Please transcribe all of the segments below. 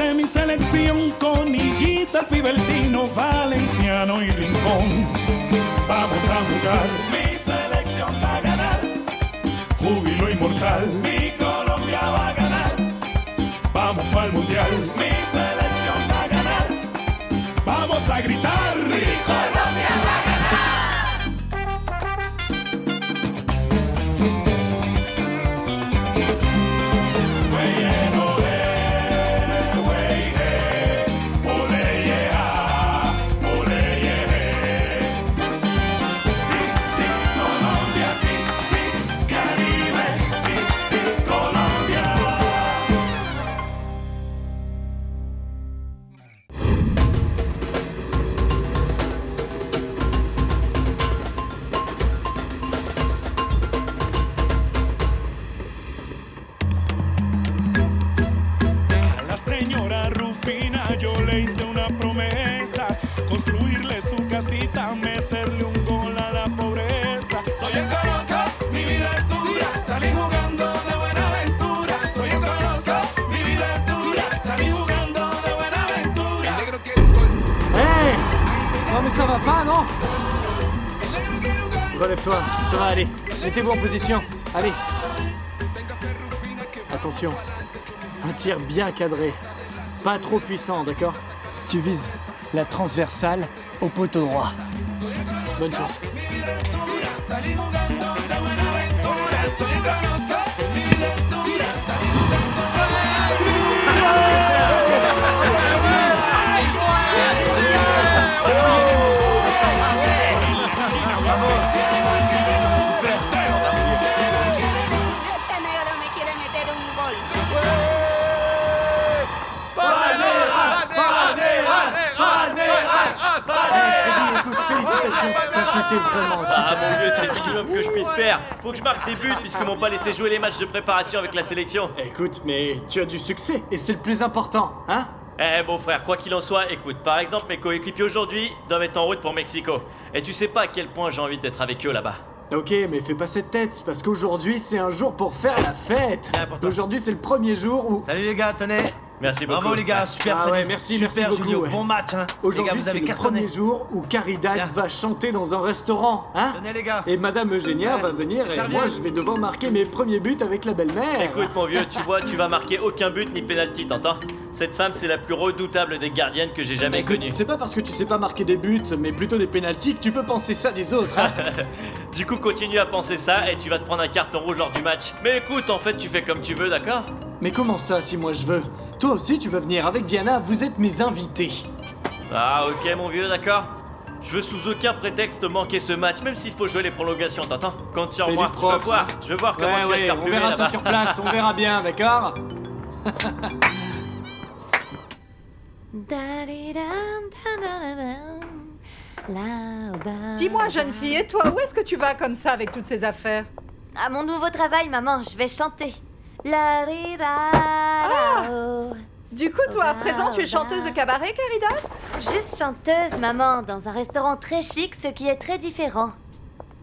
Dice mi selección con Higuita, Pibertino, Valenciano y Rincón. Vamos a jugar. Mi selección va a ganar. Júbilo inmortal. Mi Colombia va a ganar. Vamos para el mundial. Mi selección va a ganar. Vamos a gritar. Mi Colombia va a ganar. Meterle un gol a la pobreza. Soy el Coloso, mi vida es dura. Salí jugando de Buenaventura. Soy el Coloso, mi vida es dura. Salí jugando de Buenaventura. El negro quiere un gol. Hey! Non mais ça va pas, non? Relève-toi, ça va aller. Mettez-vous en position. Allez. Attention. Un tir bien cadré. Pas trop puissant, d'accord? Tu vises la transversale au poteau droit. Bonne chance. Ça c'était vraiment super. Ah mon Dieu, c'est le minimum que je puisse faire. Faut que je marque des buts puisqu'ils m'ont pas laissé jouer les matchs de préparation avec la sélection. Écoute, mais tu as du succès et c'est le plus important, hein? Eh mon frère, quoi qu'il en soit, écoute, par exemple mes coéquipiers aujourd'hui doivent être en route pour Mexico. Et tu sais pas à quel point j'ai envie d'être avec eux là-bas. Ok, mais fais pas cette tête, parce qu'aujourd'hui c'est un jour pour faire la fête. Aujourd'hui c'est le premier jour où... Salut les gars, tenez. Merci beaucoup. Bravo les gars, super Ah Freddy. ouais, merci super beaucoup. Julio, Ouais. bon match hein. Aujourd'hui les gars, vous c'est avez le cartonné. premier jour où Caridad Bien. va chanter dans un restaurant, hein? Tenez les gars. Et Madame Eugénia Ouais. va venir et Serviette. moi je vais devoir marquer mes premiers buts avec la belle-mère. Écoute mon vieux, tu vois, tu vas marquer aucun but ni penalty, t'entends? Cette femme c'est la plus redoutable des gardiennes que j'ai jamais Écoute, connue. c'est pas parce que tu sais pas marquer des buts, mais plutôt des pénaltys que tu peux penser ça des autres, hein? Du coup continue à penser ça et tu vas te prendre un carton rouge lors du match. Mais écoute, en fait tu fais comme tu veux, d'accord? Mais comment ça si moi je veux? Toi aussi tu veux venir avec Diana, vous êtes mes invités. Ah ok mon vieux, d'accord. Je veux sous aucun prétexte manquer ce match, même s'il faut jouer les prolongations, t'entends? Compte sur C'est moi, du propre. je veux voir comment tu vas te faire on plumer verra ça là-bas. sur place, on verra bien, d'accord? Dis-moi, jeune fille, et toi, où est-ce que tu vas comme ça avec toutes ces affaires? À mon nouveau travail, maman, je vais chanter. La ri ra ra, Du coup, toi, à présent, tu es chanteuse de cabaret, Caridad? Juste chanteuse, maman, dans un restaurant très chic, ce qui est très différent.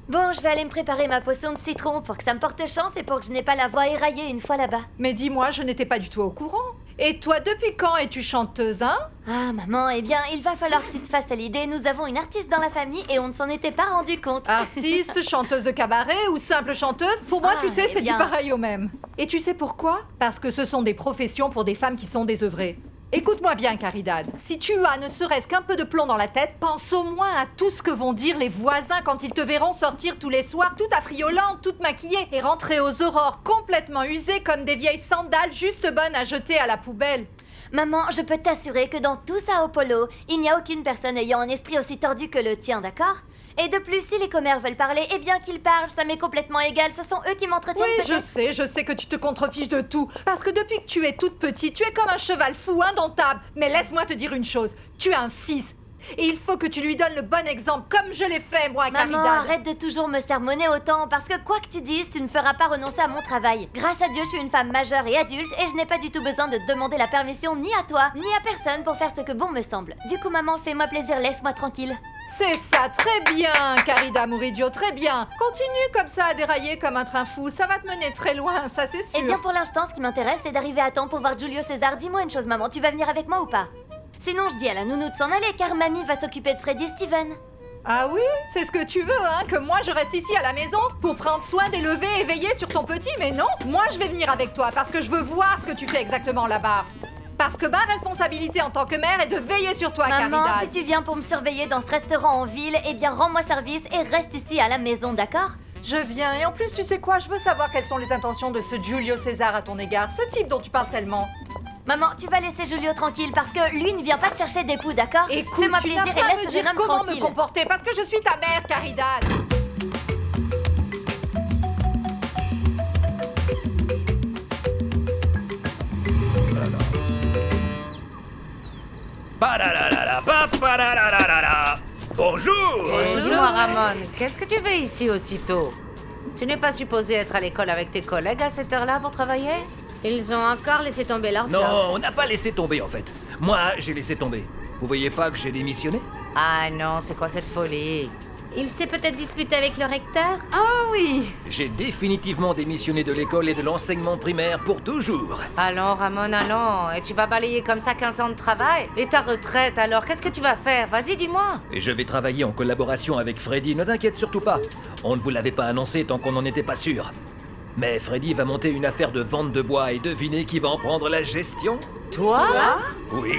Bon, je vais aller me préparer ma potion de citron pour que ça me porte chance et pour que je n'ai pas la voix éraillée une fois là-bas. Mais dis-moi, je n'étais pas du tout au courant. Et toi, depuis quand es-tu chanteuse, hein? Ah, maman, eh bien, il va falloir que tu te fasses à l'idée. Nous avons une artiste dans la famille et on ne s'en était pas rendu compte. Artiste, chanteuse de cabaret ou simple chanteuse? Pour moi, tu sais, eh c'est du bien. pareil au même. Et tu sais pourquoi? Parce que ce sont des professions pour des femmes qui sont désœuvrées. Écoute-moi bien, Caridad. Si tu as ne serait-ce qu'un peu de plomb dans la tête, pense au moins à tout ce que vont dire les voisins quand ils te verront sortir tous les soirs, toute affriolante, toute maquillée, et rentrer aux aurores complètement usées comme des vieilles sandales juste bonnes à jeter à la poubelle. Maman, je peux t'assurer que dans tout Sao Paulo, il n'y a aucune personne ayant un esprit aussi tordu que le tien, d'accord? Et de plus, si les commères veulent parler, eh bien qu'ils parlent, ça m'est complètement égal, ce sont eux qui m'entretiennent Oui, peut-être. je sais que tu te contrefiches de tout. Parce que depuis que tu es toute petite, tu es comme un cheval fou, indomptable. Mais laisse-moi te dire une chose, tu as un fils. Et il faut que tu lui donnes le bon exemple, comme je l'ai fait, moi, Maman, Caridad. arrête de toujours me sermonner autant, parce que quoi que tu dises, tu ne feras pas renoncer à mon travail. Grâce à Dieu, je suis une femme majeure et adulte, et je n'ai pas du tout besoin de demander la permission ni à toi, ni à personne pour faire ce que bon me semble. Du coup, maman, fais-moi plaisir, laisse-moi tranquille. C'est ça, très bien, Carida Murillo, très bien. Continue comme ça à dérailler comme un train fou, ça va te mener très loin, ça c'est sûr. Eh bien, pour l'instant, ce qui m'intéresse, c'est d'arriver à temps pour voir Julio César. Dis-moi une chose, maman, tu vas venir avec moi ou pas? Sinon, je dis à la nounou de s'en aller, car mamie va s'occuper de Freddy Steven. Ah oui? C'est ce que tu veux, hein? Que moi je reste ici à la maison pour prendre soin d'élever et veiller sur ton petit? Mais non, moi je vais venir avec toi parce que je veux voir ce que tu fais exactement là-bas. Parce que ma responsabilité en tant que mère est de veiller sur toi, Maman, Caridad. si tu viens pour me surveiller dans ce restaurant en ville, eh bien rends-moi service et reste ici à la maison, d'accord? Je viens, et en plus, tu sais quoi? Je veux savoir quelles sont les intentions de ce Julio César à ton égard, ce type dont tu parles tellement. Maman, tu vas laisser Julio tranquille parce que lui ne vient pas te chercher d'époux, d'accord? Écoute, Fais-moi tu plaisir n'as et pas à laisse me ce dire jeune homme comment tranquille. me comporter parce que je suis ta mère, Caridad. Bonjour. Dis-moi, Ramon, qu'est-ce que tu fais ici aussitôt? Tu n'es pas supposé être à l'école avec tes collègues à cette heure-là pour travailler? Ils ont encore laissé tomber leur job. Non, on n'a pas laissé tomber en fait. Moi, j'ai laissé tomber. Vous voyez pas que j'ai démissionné? Ah non, c'est quoi cette folie? Il s'est peut-être disputé avec le recteur. Ah oui. J'ai définitivement démissionné de l'école et de l'enseignement primaire pour toujours. Allons, Ramon, allons. Et tu vas balayer comme ça 15 ans de travail? Et ta retraite, alors, qu'est-ce que tu vas faire? Vas-y, dis-moi. Et je vais travailler en collaboration avec Freddy, ne t'inquiète surtout pas. On ne vous l'avait pas annoncé tant qu'on n'en était pas sûr. Mais Freddy va monter une affaire de vente de bois et devinez qui va en prendre la gestion? Toi? Oui.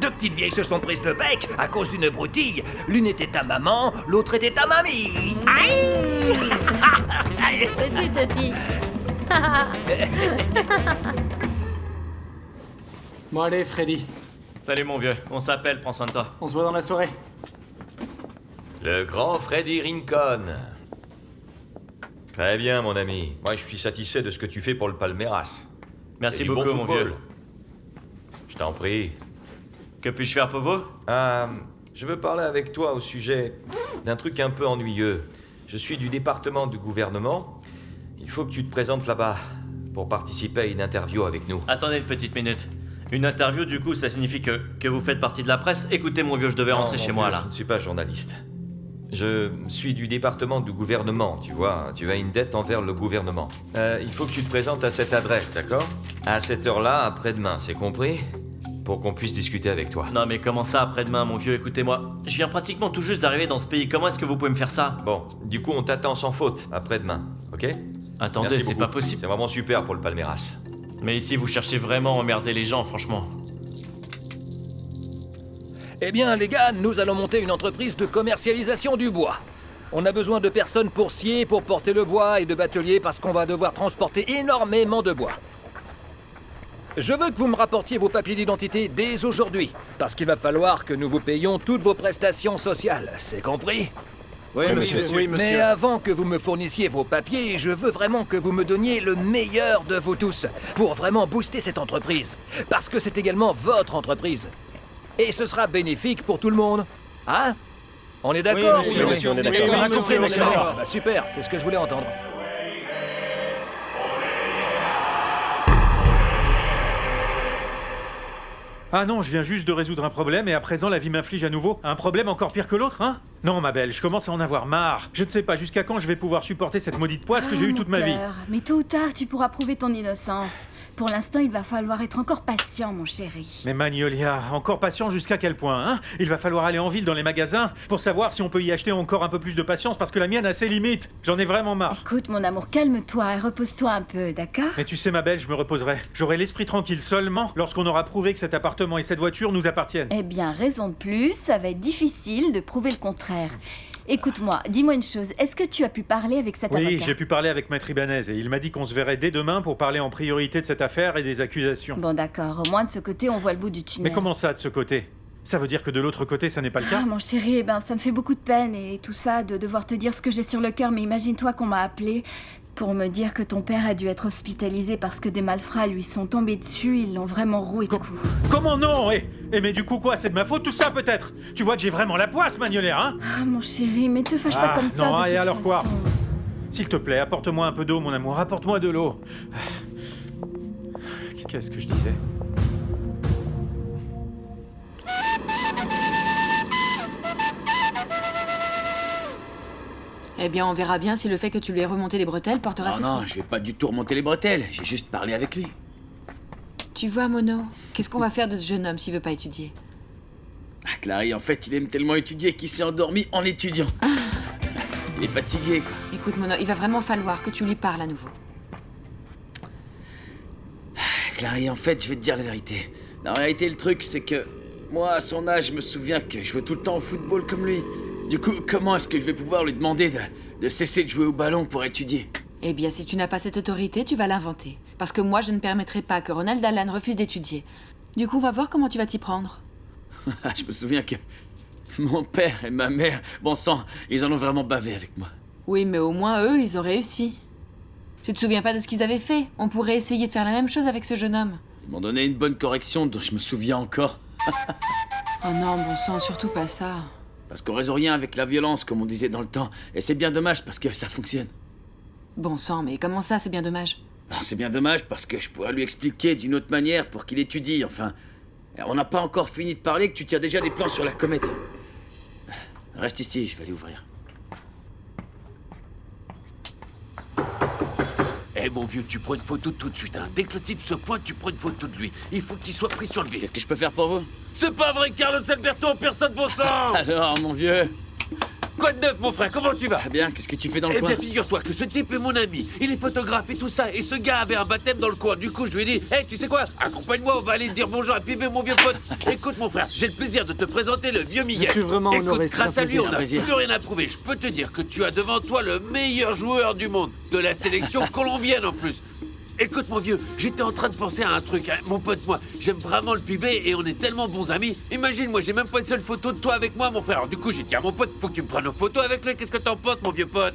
Deux petites vieilles se sont prises de bec à cause d'une broutille. L'une était ta maman, l'autre était ta mamie. Aïe. Petit. Bon allez, Freddy, Salut mon vieux, on s'appelle, prends soin de toi. on se voit dans la soirée. Le grand Freddy Rincon. Très bien, mon ami. Moi, je suis satisfait de ce que tu fais pour le Palmeiras. Merci C'est du beaucoup bon mon football. vieux. Je t'en prie. Que puis-je faire pour vous? Je veux parler avec toi au sujet d'un truc un peu ennuyeux. Je suis du département du gouvernement. Il faut que tu te présentes là-bas pour participer à une interview avec nous. Attendez une petite minute. Une interview du coup ça signifie que vous faites partie de la presse? Écoutez mon vieux, je devais rentrer Non, chez mon moi vieux, là. Je ne suis pas journaliste. Je suis du département du gouvernement, tu vois. Tu as une dette envers le gouvernement. Il faut que tu te présentes à cette adresse, d'accord? À cette heure-là, après-demain, c'est compris? Pour qu'on puisse discuter avec toi. Non mais comment ça après-demain mon vieux, écoutez-moi. Je viens pratiquement tout juste d'arriver dans ce pays, comment est-ce que vous pouvez me faire ça? Bon, du coup, on t'attend sans faute, après-demain, ok? Attendez, Merci c'est beaucoup. pas possible. C'est vraiment super pour le Palmeiras. Mais ici vous cherchez vraiment à emmerder les gens franchement. Eh bien, les gars, nous allons monter une entreprise de commercialisation du bois. On a besoin de personnes pour scier, pour porter le bois et de bateliers parce qu'on va devoir transporter énormément de bois. Je veux que vous me rapportiez vos papiers d'identité dès aujourd'hui, parce qu'il va falloir que nous vous payions toutes vos prestations sociales, c'est compris? Oui, monsieur. Oui, Mais avant que vous me fournissiez vos papiers, je veux vraiment que vous me donniez le meilleur de vous tous, pour vraiment booster cette entreprise, parce que c'est également votre entreprise. Et ce sera bénéfique pour tout le monde, hein? On est d'accord? Oui, monsieur, on est d'accord. On a Oui, compris, monsieur, monsieur. d'accord. Bah, super, c'est ce que je voulais entendre. Ah non, je viens juste de résoudre un problème et à présent la vie m'inflige à nouveau un problème encore pire que l'autre, hein? Non, ma belle, je commence à en avoir marre. Je ne sais pas jusqu'à quand je vais pouvoir supporter cette maudite poisse que j'ai eue toute ma vie. Mais tôt ou tard, tu pourras prouver ton innocence. Pour l'instant, il va falloir être encore patient, mon chéri. Mais Magnolia, encore patient jusqu'à quel point, hein? Il va falloir aller en ville dans les magasins pour savoir si on peut y acheter encore un peu plus de patience parce que la mienne a ses limites. J'en ai vraiment marre. Écoute, mon amour, calme-toi et repose-toi un peu, d'accord? Mais tu sais, ma belle, je me reposerai. J'aurai l'esprit tranquille seulement lorsqu'on aura prouvé que cet appartement et cette voiture nous appartiennent. Eh bien, raison de plus, ça va être difficile de prouver le contraire. Écoute-moi, dis-moi une chose, est-ce que tu as pu parler avec cet Oui, avocat? j'ai pu parler avec Maître Ibanez et il m'a dit qu'on se verrait dès demain pour parler en priorité de cette affaire et des accusations. Bon, d'accord, au moins de ce côté, on voit le bout du tunnel. Mais comment ça, de ce côté? Ça veut dire que de l'autre côté, ça n'est pas le cas? Ah, mon chéri, eh ben, ça me fait beaucoup de peine et tout ça, de devoir te dire ce que j'ai sur le cœur, mais imagine-toi qu'on m'a appelé pour me dire que ton père a dû être hospitalisé parce que des malfrats lui sont tombés dessus, ils l'ont vraiment roué de coups. Comment non? Mais du coup quoi? C'est de ma faute tout ça peut-être? Tu vois que j'ai vraiment la poisse, Magnolaire, hein? Ah, mon chéri, mais te fâche pas comme ça non, de et cette alors façon. quoi? S'il te plaît, apporte-moi un peu d'eau, mon amour, apporte-moi de l'eau. Qu'est-ce que je disais? Eh bien, on verra bien si le fait que tu lui aies remonté les bretelles portera ses fruits. Non, je vais pas du tout remonter les bretelles. J'ai juste parlé avec lui. Tu vois, Mono, qu'est-ce qu'on va faire de ce jeune homme s'il veut pas étudier? Ah, Clary, en fait, il aime tellement étudier qu'il s'est endormi en étudiant. Il est fatigué, quoi. Écoute, Mono, il va vraiment falloir que tu lui parles à nouveau. Clary, en fait, je vais te dire la vérité. La réalité, le truc, c'est que... Moi, à son âge, je me souviens que je jouais tout le temps au football comme lui. Du coup, comment est-ce que je vais pouvoir lui demander de cesser de jouer au ballon pour étudier? Eh bien, si tu n'as pas cette autorité, tu vas l'inventer. Parce que moi, je ne permettrai pas que Ronald Allen refuse d'étudier. Du coup, on va voir comment tu vas t'y prendre. Je me souviens que... Mon père et ma mère, bon sang, ils en ont vraiment bavé avec moi. Oui, mais au moins, eux, ils ont réussi. Tu te souviens pas de ce qu'ils avaient fait? On pourrait essayer de faire la même chose avec ce jeune homme. Ils m'ont donné une bonne correction dont je me souviens encore. Oh non, bon sang, surtout pas ça. Parce qu'on résout rien avec la violence, comme on disait dans le temps. Et c'est bien dommage parce que ça fonctionne. Bon sang, mais comment ça, c'est bien dommage? Non, c'est bien dommage parce que je pourrais lui expliquer d'une autre manière pour qu'il étudie, enfin... On n'a pas encore fini de parler que tu tires déjà des plans sur la comète. Reste ici, je vais aller ouvrir. Eh mon vieux, tu prends une photo tout de suite, hein. Dès que le type se pointe, tu prends une photo de lui. Il faut qu'il soit pris sur le vif. Qu'est-ce que je peux faire pour vous? C'est pas vrai, Carlos Alberto, personne bon sang. Alors, mon vieux... Quoi de neuf, mon frère? Comment tu vas? Bien, qu'est-ce que tu fais dans le coin? Eh bien, figure-toi que ce type est mon ami. Il est photographe et tout ça. Et ce gars avait un baptême dans le coin. Du coup, je lui ai dit, hey, tu sais quoi? Accompagne-moi, on va aller dire bonjour à Pibé, mon vieux pote. Écoute, mon frère, j'ai le plaisir de te présenter le vieux Miguel. Je suis vraiment honoré. Écoute, grâce à lui, on n'a plus rien à prouver. Je peux te dire que tu as devant toi le meilleur joueur du monde. De la sélection colombienne, en plus. Écoute, mon vieux, j'étais en train de penser à un truc, hein. Mon pote, moi, j'aime vraiment le Pibé et on est tellement bons amis. Imagine, moi, j'ai même pas une seule photo de toi avec moi, mon frère. Alors, du coup, j'ai dit à mon pote, faut que tu me prennes une photo avec lui. Qu'est-ce que t'en penses, mon vieux pote?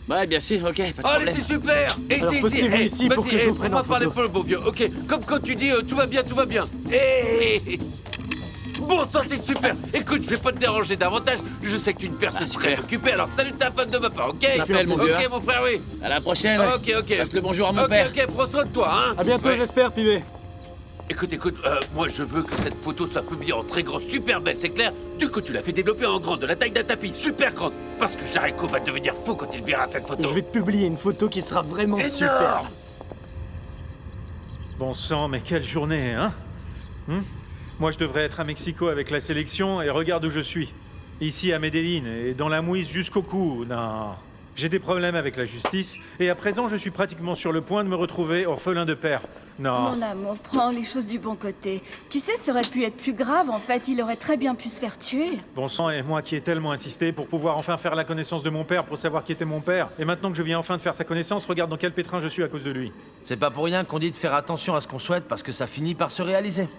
Ouais, bien sûr, ok, pas de Allez, problème. c'est super. Et Alors, c'est postez-vous ici pour que je vous prenne en prends pas photo. l'épaule, mon vieux, ok. Comme quand tu dis, tout va bien, tout va bien. Hey. Bon sang, c'est super. Écoute, je vais pas te déranger davantage. Je sais que tu es une personne très occupée, alors salut ta femme de ma part, ok? J'appelle, mon vieux. Ok, mon frère, oui. À la prochaine. Ok. Passe le bonjour à mon père. Ok, prends soin de toi, hein. À bientôt, Ouais. j'espère, Pibé. Écoute, moi je veux que cette photo soit publiée en très grand, super belle, c'est clair? Du coup, tu l'as fait développer en grand, de la taille d'un tapis, super grande. Parce que Jericho va devenir fou quand il verra cette photo. Je vais te publier une photo qui sera vraiment super. Énorme. Bon sang, mais quelle journée, hein? Moi, je devrais être à Mexico avec la sélection et regarde où je suis. Ici, à Medellín, et dans la mouise jusqu'au cou. Non. J'ai des problèmes avec la justice, et à présent, je suis pratiquement sur le point de me retrouver orphelin de père. Non. Mon amour, prends les choses du bon côté. Tu sais, ça aurait pu être plus grave, en fait. Il aurait très bien pu se faire tuer. Bon sang, et moi qui ai tellement insisté pour pouvoir enfin faire la connaissance de mon père, pour savoir qui était mon père. Et maintenant que je viens enfin de faire sa connaissance, regarde dans quel pétrin je suis à cause de lui. C'est pas pour rien qu'on dit de faire attention à ce qu'on souhaite, parce que ça finit par se réaliser.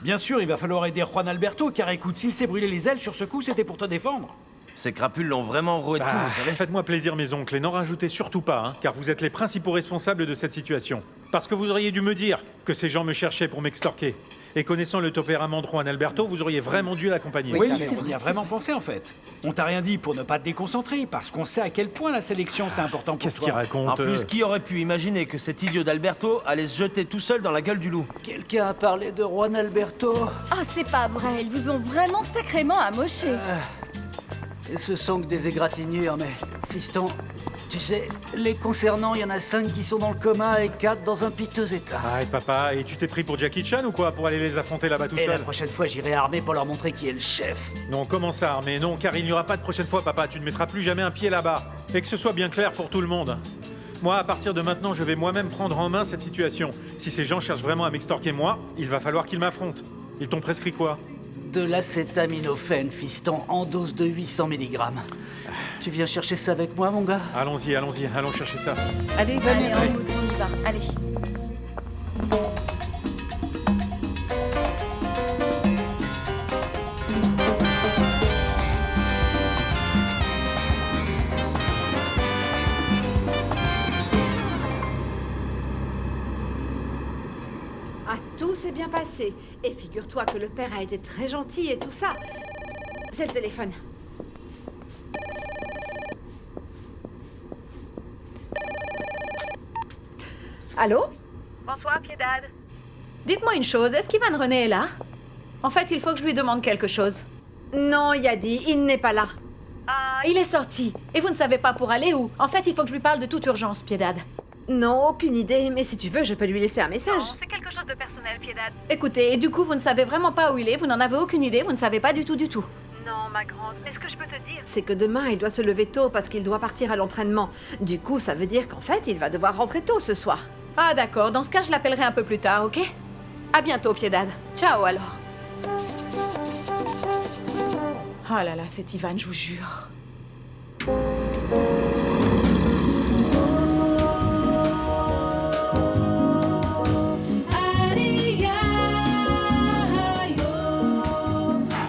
Bien sûr, il va falloir aider Juan Alberto, car écoute, s'il s'est brûlé les ailes sur ce coup, c'était pour te défendre. Ces crapules l'ont vraiment roué de coups, vous savez. Faites-moi plaisir, mes oncles, et n'en rajoutez surtout pas, hein, car vous êtes les principaux responsables de cette situation. Parce que vous auriez dû me dire que ces gens me cherchaient pour m'extorquer. Et connaissant le tempérament de Juan Alberto, vous auriez vraiment dû l'accompagner. Oui, mais on y a vraiment pensé, en fait. On t'a rien dit pour ne pas te déconcentrer, parce qu'on sait à quel point la sélection, c'est important pour toi. Qu'est-ce qu'il raconte? En plus, qui aurait pu imaginer que cet idiot d'Alberto allait se jeter tout seul dans la gueule du loup? Quelqu'un a parlé de Juan Alberto? Oh, c'est pas vrai, ils vous ont vraiment sacrément amoché. Ce sont que des égratignures, mais fiston, tu sais, les concernant, il y en a 5 qui sont dans le coma et 4 dans un piteux état. Aïe, papa, et tu t'es pris pour Jackie Chan ou quoi, pour aller les affronter là-bas tout Et seul? la prochaine fois, j'irai armé pour leur montrer qui est le chef. Non, comment ça, armé? Non, car il n'y aura pas de prochaine fois, papa. Tu ne mettras plus jamais un pied là-bas. Et que ce soit bien clair pour tout le monde. Moi, à partir de maintenant, je vais moi-même prendre en main cette situation. Si ces gens cherchent vraiment à m'extorquer moi, il va falloir qu'ils m'affrontent. Ils t'ont prescrit quoi? De l'acétaminophène, fiston, en dose de 800 mg. Tu viens chercher ça avec moi, mon gars? Allons-y, allons chercher ça. Allez, venez, en route, on y va. Allez. Ah, tout s'est bien passé. Et figure-toi que le père a été très gentil et tout ça. C'est le téléphone. Allô? Bonsoir, Piedad. Dites-moi une chose, est-ce qu'Ivan René est là? En fait, il faut que je lui demande quelque chose. Non, Yadi, il n'est pas là. Ah, il est sorti. Et vous ne savez pas pour aller où. En fait, il faut que je lui parle de toute urgence, Piedad. Non, aucune idée, mais si tu veux, je peux lui laisser un message. Non, c'est quelque chose de personnel, Piedad. Écoutez, et du coup, vous ne savez vraiment pas où il est, vous n'en avez aucune idée, vous ne savez pas du tout. Non, ma grande, mais ce que je peux te dire, c'est que demain, il doit se lever tôt parce qu'il doit partir à l'entraînement. Du coup, ça veut dire qu'en fait, il va devoir rentrer tôt ce soir. Ah d'accord, dans ce cas, je l'appellerai un peu plus tard, ok? À bientôt, Piedad. Ciao alors. Oh là là, c'est Ivan, je vous jure.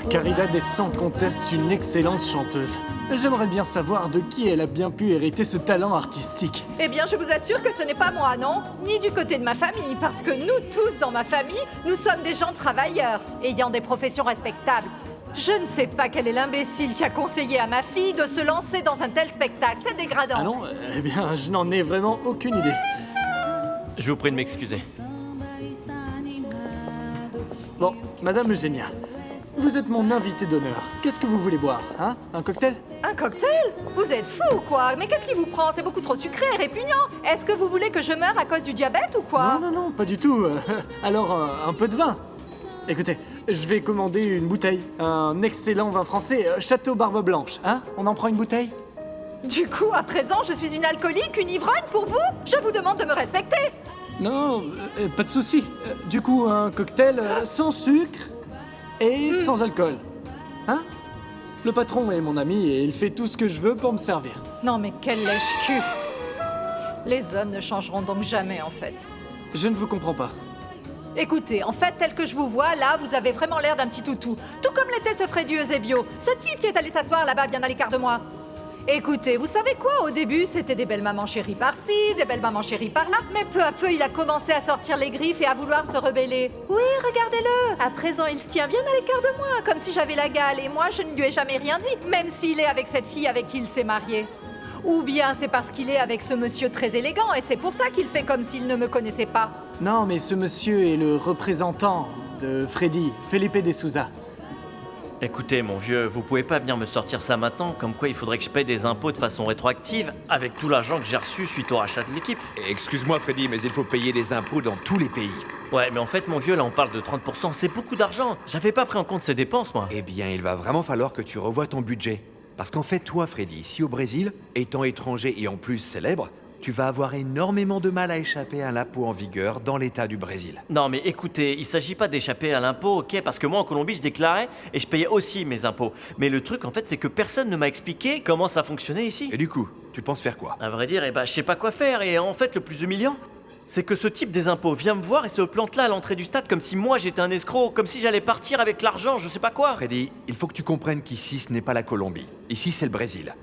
Caridad est sans conteste une excellente chanteuse. J'aimerais bien savoir de qui elle a bien pu hériter ce talent artistique. Eh bien, je vous assure que ce n'est pas moi, non? Ni du côté de ma famille, parce que nous tous, dans ma famille, nous sommes des gens travailleurs, ayant des professions respectables. Je ne sais pas quel est l'imbécile qui a conseillé à ma fille de se lancer dans un tel spectacle. C'est dégradant. Ah non? Eh bien, je n'en ai vraiment aucune idée. Je vous prie de m'excuser. Bon, Madame Eugénia, vous êtes mon invité d'honneur. Qu'est-ce que vous voulez boire, hein? Un cocktail? Un cocktail? Vous êtes fou, quoi? Mais qu'est-ce qui vous prend? C'est beaucoup trop sucré et répugnant. Est-ce que vous voulez que je meure à cause du diabète ou quoi? Non, pas du tout. Alors, un peu de vin. Écoutez, je vais commander une bouteille. Un excellent vin français, Château Barbe Blanche, hein? On en prend une bouteille? Du coup, à présent, je suis une alcoolique, une ivrogne pour vous? Je vous demande de me respecter. Non, pas de souci. Du coup, un cocktail sans sucre et sans alcool. Hein? Le patron est mon ami et il fait tout ce que je veux pour me servir. Non mais quel lèche-cul. Les hommes ne changeront donc jamais, en fait. Je ne vous comprends pas. Écoutez, en fait, tel que je vous vois, là, vous avez vraiment l'air d'un petit toutou. Tout comme l'était ce Freddy Eusebio, ce type qui est allé s'asseoir là-bas bien à l'écart de moi. Écoutez, vous savez quoi? Au début, c'était des belles mamans chéries par-ci, des belles mamans chéries par-là. Mais peu à peu, il a commencé à sortir les griffes et à vouloir se rebeller. Oui, regardez-le. À présent, il se tient bien à l'écart de moi, comme si j'avais la gale. Et moi, je ne lui ai jamais rien dit, même s'il est avec cette fille avec qui il s'est marié. Ou bien c'est parce qu'il est avec ce monsieur très élégant et c'est pour ça qu'il fait comme s'il ne me connaissait pas. Non, mais ce monsieur est le représentant de Freddy, Felipe de Souza. Écoutez, mon vieux, vous pouvez pas venir me sortir ça maintenant, comme quoi il faudrait que je paye des impôts de façon rétroactive avec tout l'argent que j'ai reçu suite au rachat de l'équipe. Excuse-moi, Freddy, mais il faut payer les impôts dans tous les pays. Ouais, mais en fait, mon vieux, là, on parle de 30%, c'est beaucoup d'argent. J'avais pas pris en compte ces dépenses, moi. Eh bien, il va vraiment falloir que tu revoies ton budget. Parce qu'en fait, toi, Freddy, ici au Brésil, étant étranger et en plus célèbre, tu vas avoir énormément de mal à échapper à l'impôt en vigueur dans l'État du Brésil. Non mais écoutez, il s'agit pas d'échapper à l'impôt, ok? Parce que moi en Colombie je déclarais et je payais aussi mes impôts. Mais le truc en fait c'est que personne ne m'a expliqué comment ça fonctionnait ici. Et du coup, tu penses faire quoi? À vrai dire, je sais pas quoi faire et en fait le plus humiliant, c'est que ce type des impôts vient me voir et se plante là à l'entrée du stade comme si moi j'étais un escroc, comme si j'allais partir avec l'argent, je sais pas quoi. Freddy, il faut que tu comprennes qu'ici ce n'est pas la Colombie. Ici c'est le Brésil.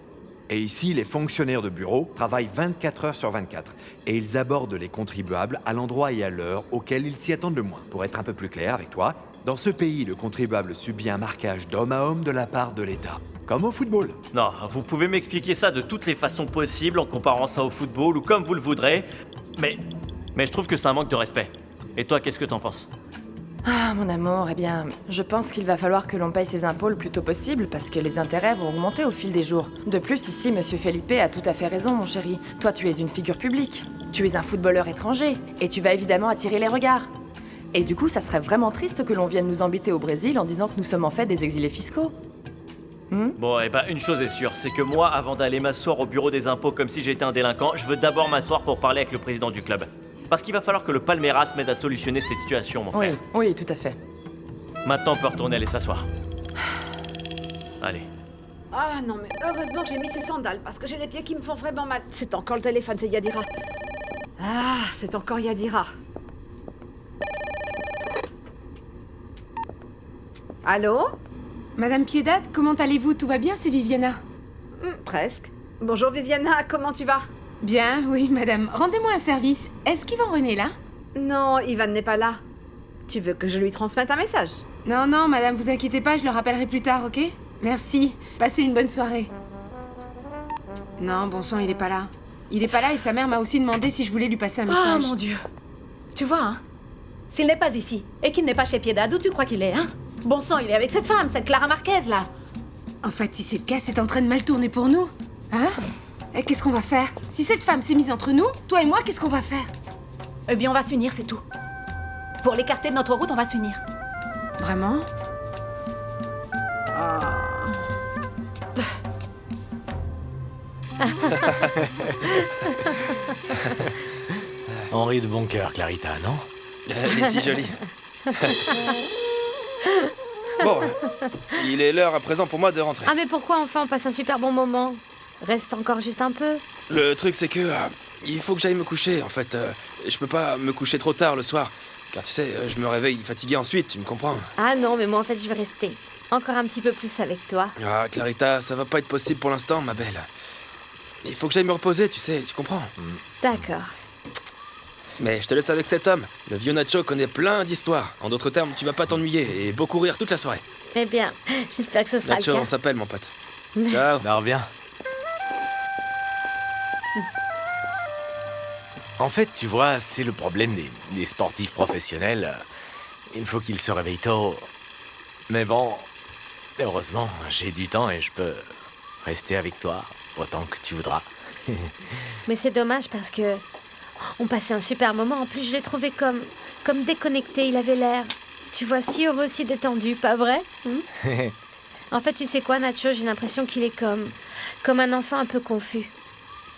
Et ici, les fonctionnaires de bureau travaillent 24 heures sur 24. Et ils abordent les contribuables à l'endroit et à l'heure auquel ils s'y attendent le moins. Pour être un peu plus clair avec toi, dans ce pays, le contribuable subit un marquage d'homme à homme de la part de l'État. Comme au football. Non, vous pouvez m'expliquer ça de toutes les façons possibles en comparant ça au football ou comme vous le voudrez. Mais je trouve que c'est un manque de respect. Et toi, qu'est-ce que t'en penses? Ah, mon amour, eh bien, je pense qu'il va falloir que l'on paye ses impôts le plus tôt possible parce que les intérêts vont augmenter au fil des jours. De plus, ici, Monsieur Felipe a tout à fait raison, mon chéri. Toi, tu es une figure publique. Tu es un footballeur étranger et tu vas évidemment attirer les regards. Et du coup, ça serait vraiment triste que l'on vienne nous embêter au Brésil en disant que nous sommes en fait des exilés fiscaux. Bon, une chose est sûre, c'est que moi, avant d'aller m'asseoir au bureau des impôts comme si j'étais un délinquant, je veux d'abord m'asseoir pour parler avec le président du club. Parce qu'il va falloir que le Palmeiras m'aide à solutionner cette situation, mon frère. Oui, tout à fait. Maintenant, on peut retourner aller s'asseoir. Allez. Ah non, mais heureusement que j'ai mis ces sandales parce que j'ai les pieds qui me font vraiment mal. C'est encore le téléphone, c'est Yadira. Ah, c'est encore Yadira. Allô? Madame Piedad, comment allez-vous? Tout va bien, c'est Viviana. Presque. Bonjour Viviana, comment tu vas? Bien, oui, madame. Rendez-moi un service. Est-ce qu'Ivan René est là? Non, Ivan n'est pas là. Tu veux que je lui transmette un message? Non, madame, vous inquiétez pas, je le rappellerai plus tard, ok? Merci. Passez une bonne soirée. Non, bon sang, il est pas là. Il est pas là et sa mère m'a aussi demandé si je voulais lui passer un message. Oh mon Dieu. Tu vois, hein? S'il n'est pas ici et qu'il n'est pas chez Piedad, où tu crois qu'il est, hein? Bon sang, il est avec cette femme, cette Clara Marquez, là. En fait, si c'est le cas, c'est en train de mal tourner pour nous. Hein? Et qu'est-ce qu'on va faire? Si cette femme s'est mise entre nous, toi et moi, qu'est-ce qu'on va faire? Eh bien, on va s'unir, c'est tout. Pour l'écarter de notre route, on va s'unir. Vraiment? Henri de bon cœur, Clarita, non? Elle est si jolie. Bon, il est l'heure à présent pour moi de rentrer. Ah mais pourquoi enfin on passe un super bon moment? Reste encore juste un peu. Le truc c'est que il faut que j'aille me coucher. En fait, je peux pas me coucher trop tard le soir, car tu sais, je me réveille fatigué ensuite. Tu me comprends? Ah non mais moi en fait je vais rester encore un petit peu plus avec toi. Ah Clarita, ça va pas être possible pour l'instant, ma belle. Il faut que j'aille me reposer, tu sais, tu comprends? D'accord. Mais je te laisse avec cet homme. Le vieux Nacho connaît plein d'histoires. En d'autres termes, tu vas pas t'ennuyer et beaucoup rire toute la soirée. Eh bien, j'espère que ce sera Nacho, le cas. on s'appelle, mon pote. Ciao. Bah, reviens. En fait, tu vois, c'est le problème des sportifs professionnels. Il faut qu'ils se réveillent tôt. Mais bon, heureusement, j'ai du temps et je peux rester avec toi autant que tu voudras. Mais c'est dommage parce que on passait un super moment. En plus, je l'ai trouvé comme déconnecté. Il avait l'air, tu vois, si heureux, si détendu, pas vrai? En fait, tu sais quoi, Nacho? J'ai l'impression qu'il est comme un enfant un peu confus.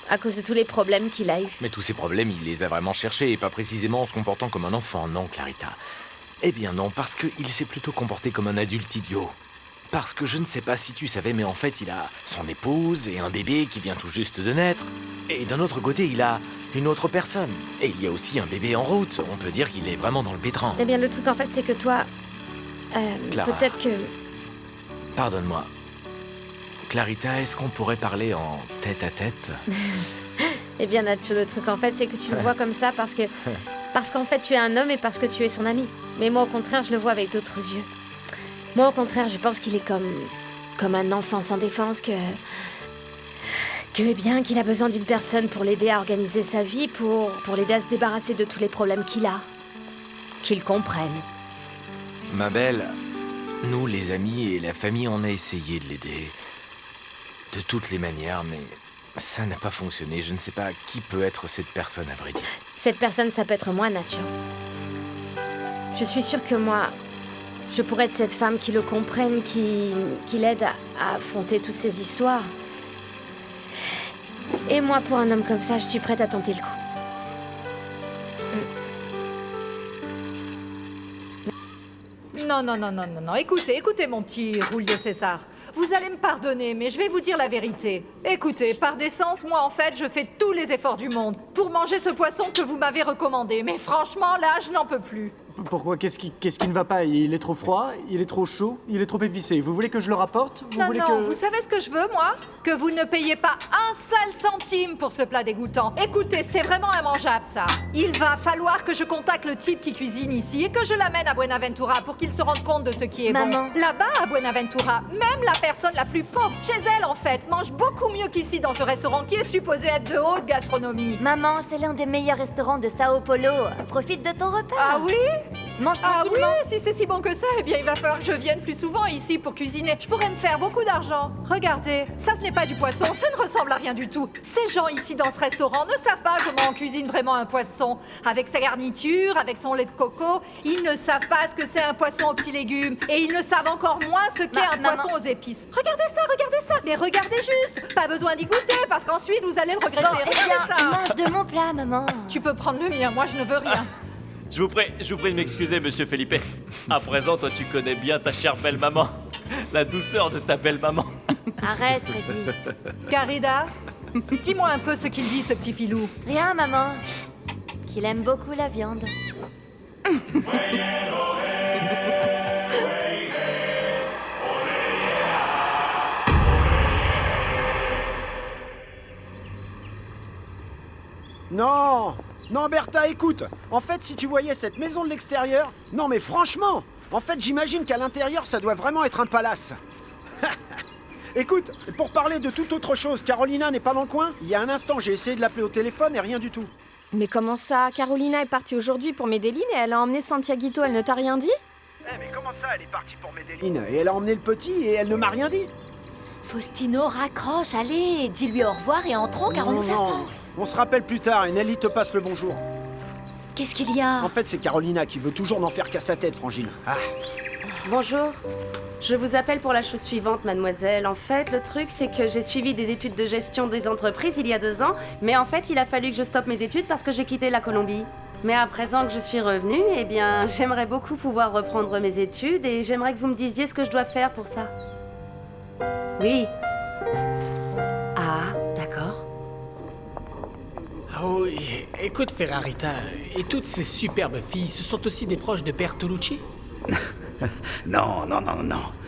À cause de tous les problèmes qu'il a eus. Mais tous ces problèmes, il les a vraiment cherchés, et pas précisément en se comportant comme un enfant, non, Clarita. Eh bien non, parce qu'il s'est plutôt comporté comme un adulte idiot. Parce que je ne sais pas si tu savais, mais en fait, il a son épouse et un bébé qui vient tout juste de naître. Et d'un autre côté, il a une autre personne. Et il y a aussi un bébé en route. On peut dire qu'il est vraiment dans le pétrin. Eh bien, le truc, en fait, c'est que toi... Clara. peut-être que... Pardonne-moi. Clarita, est-ce qu'on pourrait parler en tête-à-tête? Eh bien, Nacho, le truc, en fait, c'est que tu le vois comme ça parce qu'en fait, tu es un homme et parce que tu es son ami. Mais moi, au contraire, je le vois avec d'autres yeux. Moi, au contraire, je pense qu'il est comme un enfant sans défense, eh bien, qu'il a besoin d'une personne pour l'aider à organiser sa vie, pour l'aider à se débarrasser de tous les problèmes qu'il a. Qu'il comprenne. Ma belle, nous, les amis et la famille, on a essayé de l'aider. De toutes les manières, mais ça n'a pas fonctionné. Je ne sais pas qui peut être cette personne, à vrai dire. Cette personne, ça peut être moi, Nacho. Je suis sûre que moi, je pourrais être cette femme qui le comprenne, qui l'aide à affronter toutes ces histoires. Et moi, pour un homme comme ça, je suis prête à tenter le coup. Non. Écoutez, mon petit Julio César. Vous allez me pardonner, mais je vais vous dire la vérité. Écoutez, par décence, moi, en fait, je fais tous les efforts du monde pour manger ce poisson que vous m'avez recommandé. Mais franchement, là, je n'en peux plus. Pourquoi? Qu'est-ce qui ne va pas? Il est trop froid? Il est trop chaud? Il est trop épicé? Vous voulez que je le rapporte? Vous savez ce que je veux, moi? Que vous ne payiez pas un seul centime pour ce plat dégoûtant. Écoutez, c'est vraiment immangeable, ça. Il va falloir que je contacte le type qui cuisine ici et que je l'amène à Buenaventura pour qu'il se rende compte de ce qui est Maman. bon. Là-bas, à Buenaventura, même la personne la plus pauvre chez elle, en fait, mange beaucoup mieux qu'ici dans ce restaurant qui est supposé être de haute gastronomie. Maman, c'est l'un des meilleurs restaurants de Sao Paulo. Profite de ton repas. Ah oui? Mange Ah oui, tranquillement. si c'est si bon que ça, eh bien il va falloir que je vienne plus souvent ici pour cuisiner. Je pourrais me faire beaucoup d'argent. Regardez, ça ce n'est pas du poisson, ça ne ressemble à rien du tout. Ces gens ici dans ce restaurant ne savent pas comment on cuisine vraiment un poisson. Avec sa garniture, avec son lait de coco, ils ne savent pas ce que c'est un poisson aux petits légumes. Et ils ne savent encore moins ce qu'est un maman. poisson aux épices. Regardez ça. Mais regardez juste. Pas besoin d'y goûter parce qu'ensuite vous allez le regretter. Bon, eh Regardez bien, ça. mange de mon plat, maman. Tu peux prendre le mien, moi je ne veux rien. Je vous prie de m'excuser, monsieur Felipe. À présent, toi, tu connais bien ta chère belle maman. La douceur de ta belle maman. Arrête, Freddy. Carida, dis-moi un peu ce qu'il dit, ce petit filou. Rien, maman. Qu'il aime beaucoup la viande. Non, Bertha, écoute. En fait, si tu voyais cette maison de l'extérieur... Non, mais franchement, en fait, j'imagine qu'à l'intérieur, ça doit vraiment être un palace. Écoute, pour parler de toute autre chose, Carolina n'est pas dans le coin? Il y a un instant, j'ai essayé de l'appeler au téléphone et rien du tout. Mais comment ça? Carolina est partie aujourd'hui pour Medellín et elle a emmené Santiaguito, elle ne t'a rien dit? Mais comment ça, elle est partie pour Medellín? Et elle a emmené le petit et elle ne m'a rien dit? Faustino, raccroche, allez, dis-lui au revoir et entrons car on nous attend. On se rappelle plus tard et Nelly te passe le bonjour. Qu'est-ce qu'il y a? En fait, c'est Carolina qui veut toujours n'en faire qu'à sa tête, Frangine. Ah. Bonjour. Je vous appelle pour la chose suivante, mademoiselle. En fait, le truc, c'est que j'ai suivi des études de gestion des entreprises il y a 2 ans, mais en fait, il a fallu que je stoppe mes études parce que j'ai quitté la Colombie. Mais à présent que je suis revenue, eh bien, j'aimerais beaucoup pouvoir reprendre mes études et j'aimerais que vous me disiez ce que je dois faire pour ça. Oui. Ah, d'accord. Ah oui, écoute Ferrarita, et toutes ces superbes filles, ce sont aussi des proches de Bertolucci? Non.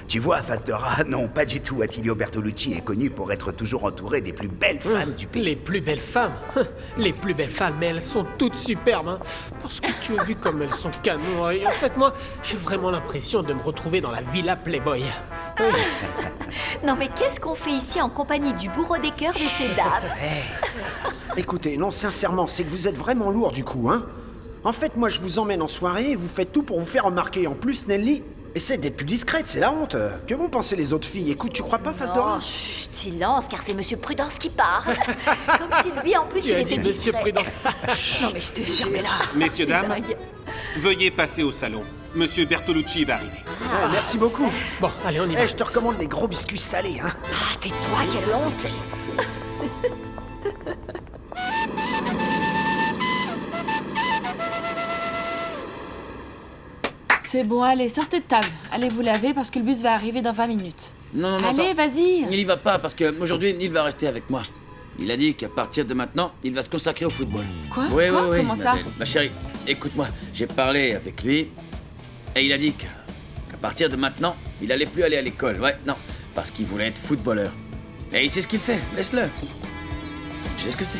Tu vois, face de rat, non, pas du tout. Attilio Bertolucci est connu pour être toujours entouré des plus belles femmes du pays. Les plus belles femmes? Les plus belles femmes, mais elles sont toutes superbes, hein. Parce que tu as vu comme elles sont canons. Et en fait, moi, j'ai vraiment l'impression de me retrouver dans la villa Playboy. Oui. Non mais qu'est-ce qu'on fait ici en compagnie du bourreau des cœurs de ces dames? Écoutez, non, sincèrement, c'est que vous êtes vraiment lourd du coup, hein. En fait, moi, je vous emmène en soirée et vous faites tout pour vous faire remarquer. En plus, Nelly, essaie d'être plus discrète, c'est la honte. Que vont penser les autres filles? Écoute, tu crois pas, face de rat? Chut, silence, car c'est Monsieur Prudence qui parle. Comme si lui, en plus, il était discret. Monsieur Prudence. Non mais je te jure. Messieurs, C'est dames, dingue. veuillez passer au salon. Monsieur Bertolucci va arriver. Ouais, merci beaucoup. Bon, allez, on y va. Je te recommande les gros biscuits salés, hein. Ah, tais-toi, quelle honte. C'est bon, allez, sortez de table. Allez vous laver parce que le bus va arriver dans 20 minutes. Non, allez, attends. vas-y. Il y va pas parce que aujourd'hui, Neil va rester avec moi. Il a dit qu'à partir de maintenant, il va se consacrer au football. Quoi? Oui. Comment ça? Ma chérie, écoute-moi, j'ai parlé avec lui et il a dit qu'à partir de maintenant, il allait plus aller à l'école. Ouais, non, parce qu'il voulait être footballeur. Et il sait ce qu'il fait, laisse-le. Tu sais ce que c'est.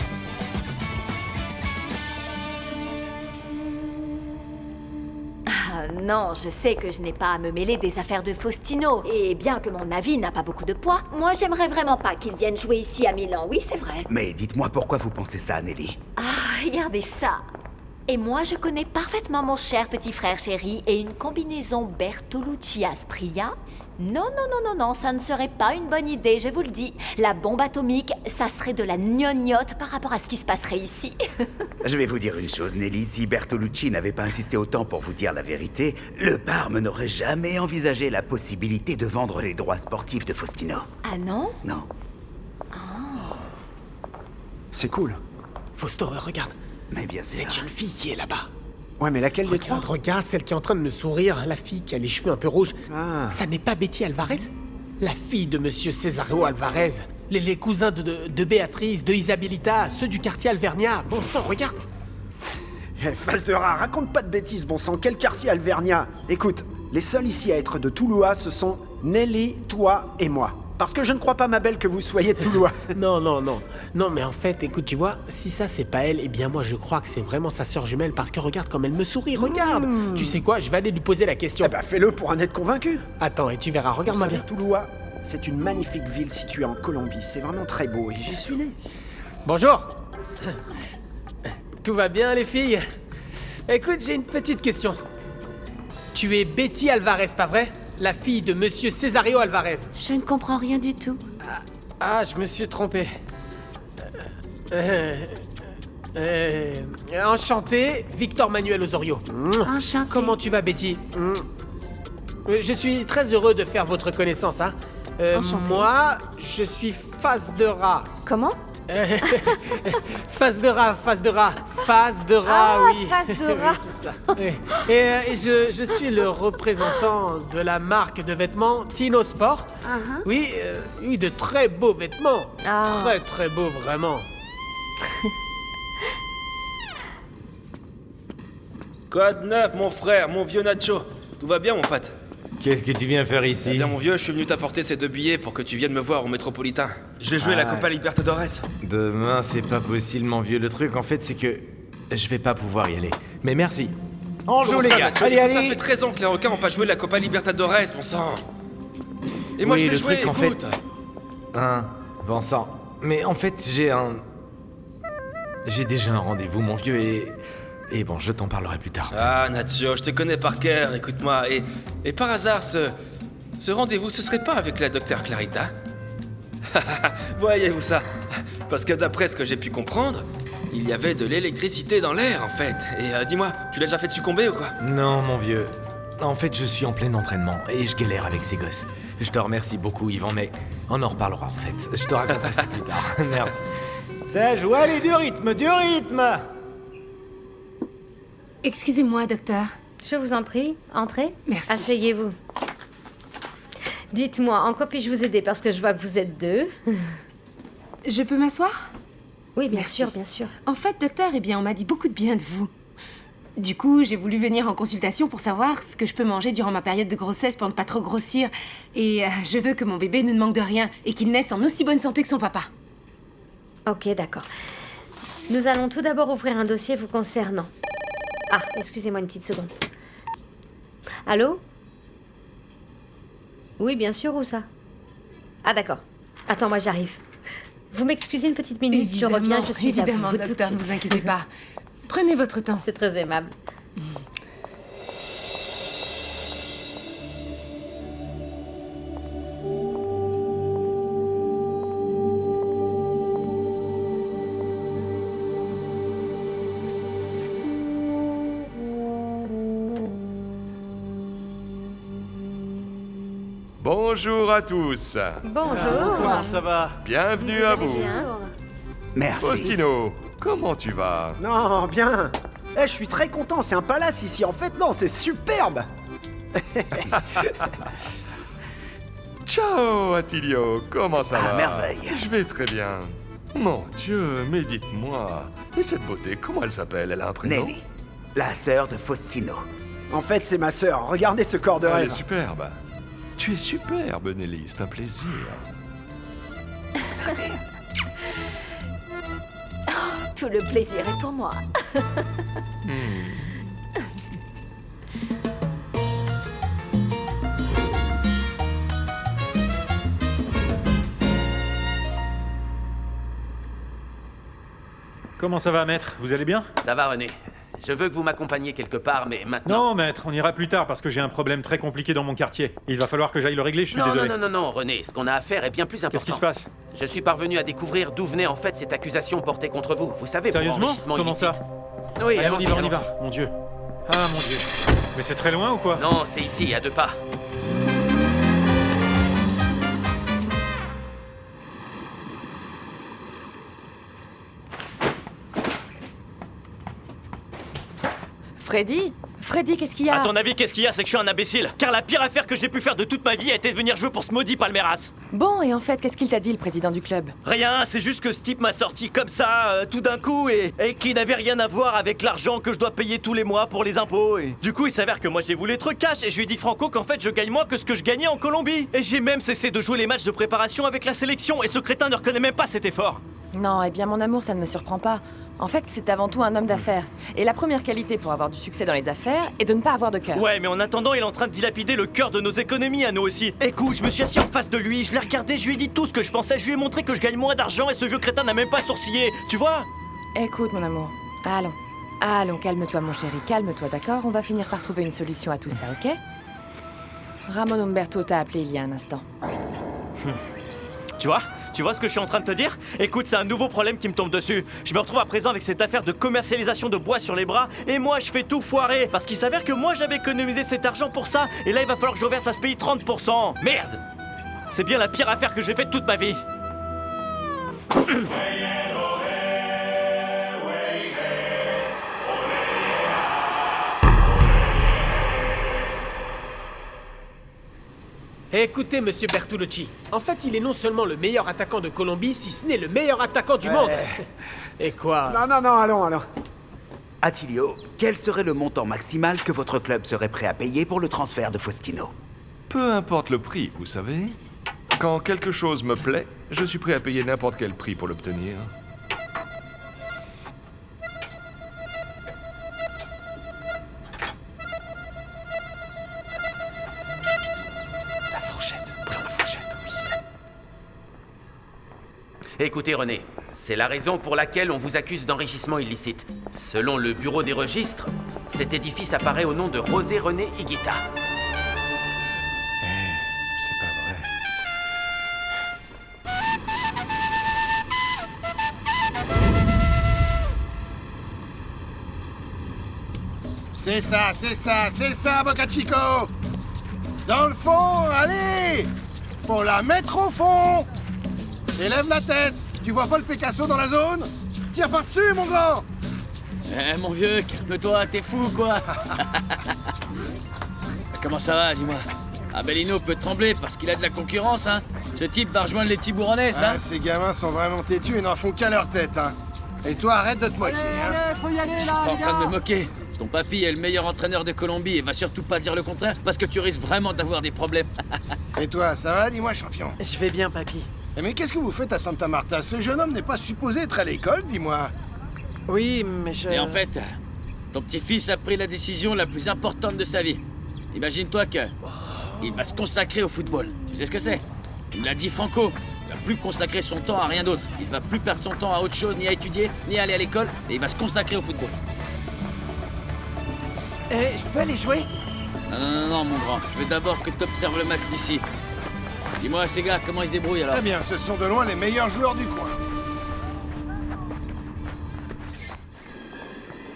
Non, je sais que je n'ai pas à me mêler des affaires de Faustino. Et bien que mon avis n'a pas beaucoup de poids, moi j'aimerais vraiment pas qu'il vienne jouer ici à Milan, oui c'est vrai. Mais dites-moi pourquoi vous pensez ça, Nelly. Ah, regardez ça. Et moi je connais parfaitement mon cher petit frère chéri et une combinaison Bertolucci-Aspria. Non, ça ne serait pas une bonne idée, je vous le dis. La bombe atomique, ça serait de la gnognotte par rapport à ce qui se passerait ici. Je vais vous dire une chose, Nelly, si Bertolucci n'avait pas insisté autant pour vous dire la vérité, le Parme n'aurait jamais envisagé la possibilité de vendre les droits sportifs de Faustino. Ah non? Non. C'est cool. Fausto, regarde. Mais bien sûr. C'est une fille qui est là-bas. Ouais, mais laquelle des trois? Regarde, celle qui est en train de me sourire, la fille qui a les cheveux un peu rouges. Ah. Ça n'est pas Betty Alvarez? La fille de Monsieur Cesareo Alvarez. Les cousins de Béatrice, de Isabelita, ceux du quartier Alvernia. Bon sang, regarde. Face de rat, raconte pas de bêtises, bon sang. Quel quartier Alvernia? Écoute, les seuls ici à être de Toulouse, ce sont Nelly, toi et moi. Parce que je ne crois pas, ma belle, que vous soyez de Toulouse. Non, mais en fait, écoute, tu vois, si ça c'est pas elle, eh bien moi je crois que c'est vraiment sa sœur jumelle parce que regarde comme elle me sourit, regarde. Tu sais quoi, je vais aller lui poser la question. Eh ben fais-le pour en être convaincu. Attends, et tu verras, regarde-moi bien. Toulouse, c'est une magnifique ville située en Colombie, c'est vraiment très beau et j'y suis né. Bonjour. Tout va bien les filles? Écoute, j'ai une petite question. Tu es Betty Alvarez, pas vrai? La fille de Monsieur Cesareo Alvarez. Je ne comprends rien du tout. Ah, je me suis trompé. Enchanté, Victor Manuel Osorio. Enchanté. Comment tu vas, Betty? Je suis très heureux de faire votre connaissance, hein. Moi, je suis face de rat. Comment? Face de rat, oui. Face de rat. Oui, c'est ça. Oui. Et je suis le représentant de la marque de vêtements Tino Sport. Oui, oui, de très beaux vêtements. Très, très beaux, vraiment. Quoi de neuf, mon frère, mon vieux Nacho? Tout va bien, mon pote? Qu'est-ce que tu viens faire ici? Eh bien, mon vieux, je suis venu t'apporter ces 2 billets pour que tu viennes me voir au Métropolitain. Je vais jouer la Copa Libertadores. Demain, c'est pas possible, mon vieux. Le truc, en fait, c'est que je vais pas pouvoir y aller. Mais merci. On joue, les gars. Allez. Ça fait 13 ans que les requins ont pas joué la Copa Libertadores, mon sang. Et moi, oui, je vais le jouer, truc, en écoute. fait... Bon sang. Mais en fait, j'ai déjà un rendez-vous, mon vieux, et bon, je t'en parlerai plus tard. Ah, Nacho, je te connais par cœur, écoute-moi. Et par hasard, ce rendez-vous, ce serait pas avec la docteure Clarita? Voyez-vous ça? Parce que d'après ce que j'ai pu comprendre, il y avait de l'électricité dans l'air, en fait. Et dis-moi, tu l'as déjà fait succomber ou quoi? Non, mon vieux. En fait, je suis en plein entraînement et je galère avec ces gosses. Je te remercie beaucoup, Yvan, mais on en reparlera, en fait. Je te raconterai ça plus tard. Merci. Ça joue, allez, du rythme, du rythme! Excusez-moi, docteur. Je vous en prie, entrez. Merci. Asseyez-vous. Dites-moi, en quoi puis-je vous aider? Parce que je vois que vous êtes deux. Je peux m'asseoir? Oui, bien Merci. sûr, bien sûr. En fait, docteur, eh bien, on m'a dit beaucoup de bien de vous. Du coup, j'ai voulu venir en consultation pour savoir ce que je peux manger durant ma période de grossesse pour ne pas trop grossir. Et je veux que mon bébé ne manque de rien et qu'il naisse en aussi bonne santé que son papa. Ok, d'accord. Nous allons tout d'abord ouvrir un dossier vous concernant. Ah, excusez-moi une petite seconde. Allô? Oui, bien sûr, où ça? Ah, d'accord. Attends, moi j'arrive. Vous m'excusez une petite minute, Évidemment, je reviens, je suis à vous. évidemment, tout de docteur, ne suite. vous inquiétez pas. Prenez votre temps. C'est très aimable. Bonjour à tous. Bonjour. Bonsoir, ça va? Bienvenue à vous. Merci. Faustino, comment tu vas? Non, bien. Eh, je suis très content, c'est un palace ici. En fait, non, c'est superbe. Ciao Attilio, comment ça va? merveille. Je vais très bien. Mon Dieu, mais dites-moi, et cette beauté, comment elle s'appelle? Elle a un prénom? Nelly, la sœur de Faustino. En fait, c'est ma sœur. Regardez ce corps de Elle rêve. est superbe. Tu es superbe, Nelly, c'est un plaisir. Tout le plaisir est pour moi. Comment ça va, maître? Vous allez bien? Ça va, René. Je veux que vous m'accompagniez quelque part, mais maintenant... Non, maître, on ira plus tard parce que j'ai un problème très compliqué dans mon quartier. Il va falloir que j'aille le régler, je suis désolé. Non, René, ce qu'on a à faire est bien plus important. Qu'est-ce qui se passe? Je suis parvenu à découvrir d'où venait en fait cette accusation portée contre vous. Vous savez, pour Sérieusement? enrichissement Comment illicite. ça? Oui, allez, on allons-y, y va, on y allons-y. va. Mon Dieu. Ah, mon Dieu. Mais c'est très loin ou quoi? Non, c'est ici, à 2 pas. Freddy, qu'est-ce qu'il y a? À ton avis, qu'est-ce qu'il y a? C'est que je suis un imbécile. Car la pire affaire que j'ai pu faire de toute ma vie a été de venir jouer pour ce maudit Palmeiras. Bon, et en fait, qu'est-ce qu'il t'a dit, le président du club? Rien, c'est juste que ce type m'a sorti comme ça, tout d'un coup, et qui n'avait rien à voir avec l'argent que je dois payer tous les mois pour les impôts. Et... Du coup, il s'avère que moi j'ai voulu être cash, et je lui ai dit franco qu'en fait je gagne moins que ce que je gagnais en Colombie. Et j'ai même cessé de jouer les matchs de préparation avec la sélection, et ce crétin ne reconnaît même pas cet effort. Non, eh bien, mon amour, ça ne me surprend pas. En fait, c'est avant tout un homme d'affaires. Et la première qualité pour avoir du succès dans les affaires est de ne pas avoir de cœur. Ouais, mais en attendant, il est en train de dilapider le cœur de nos économies à nous aussi. Écoute, je me suis assis en face de lui, je l'ai regardé, je lui ai dit tout ce que je pensais, je lui ai montré que je gagne moins d'argent et ce vieux crétin n'a même pas sourcillé, tu vois? Écoute, mon amour, allons, calme-toi, mon chéri, calme-toi, d'accord? On va finir par trouver une solution à tout ça, ok? Ramon Umberto t'a appelé il y a un instant. Tu vois ce que je suis en train de te dire? Écoute, c'est un nouveau problème qui me tombe dessus. Je me retrouve à présent avec cette affaire de commercialisation de bois sur les bras, et moi je fais tout foirer, parce qu'il s'avère que moi j'avais économisé cet argent pour ça, et là il va falloir que je reverse à ce pays 30%. Merde! C'est bien la pire affaire que j'ai faite toute ma vie. Écoutez, monsieur Bertolucci, en fait, il est non seulement le meilleur attaquant de Colombie, si ce n'est le meilleur attaquant du monde. Et quoi? Non, allons. Attilio, quel serait le montant maximal que votre club serait prêt à payer pour le transfert de Faustino? Peu importe le prix, vous savez. Quand quelque chose me plaît, je suis prêt à payer n'importe quel prix pour l'obtenir. Écoutez René, c'est la raison pour laquelle on vous accuse d'enrichissement illicite. Selon le bureau des registres, cet édifice apparaît au nom de José René Higuita. C'est pas vrai. C'est ça, Boca Chico. Dans le fond, allez. Faut la mettre au fond. Élève la tête. Tu vois pas le Picasso dans la zone? Tire par dessus, mon grand. Eh, mon vieux, calme-toi, t'es fou, quoi. Comment ça va, dis-moi? Abellino peut trembler parce qu'il a de la concurrence, hein. Ce type va rejoindre les Tiburones, hein. Ces gamins sont vraiment têtus et n'en font qu'à leur tête, hein. Et toi, arrête de te moquer, hein. Allez, faut y aller, Je suis là, pas en les train de gars. me moquer. Ton papy est le meilleur entraîneur de Colombie et va surtout pas dire le contraire parce que tu risques vraiment d'avoir des problèmes. Et toi, ça va? Dis-moi, champion. Je vais bien, papy. Mais qu'est-ce que vous faites à Santa Marta? Ce jeune homme n'est pas supposé être à l'école, dis-moi. Oui, mais je... Et en fait, ton petit-fils a pris la décision la plus importante de sa vie. Imagine-toi que... il va se consacrer au football. Tu sais ce que c'est? Il me l'a dit Franco. Il va plus consacrer son temps à rien d'autre. Il va plus perdre son temps à autre chose, ni à étudier, ni à aller à l'école, et il va se consacrer au football. Eh, je peux aller jouer? Non, mon grand. Je veux d'abord que tu observes le match d'ici. Dis-moi, ces gars, comment ils se débrouillent alors? Eh bien, ce sont de loin les meilleurs joueurs du coin.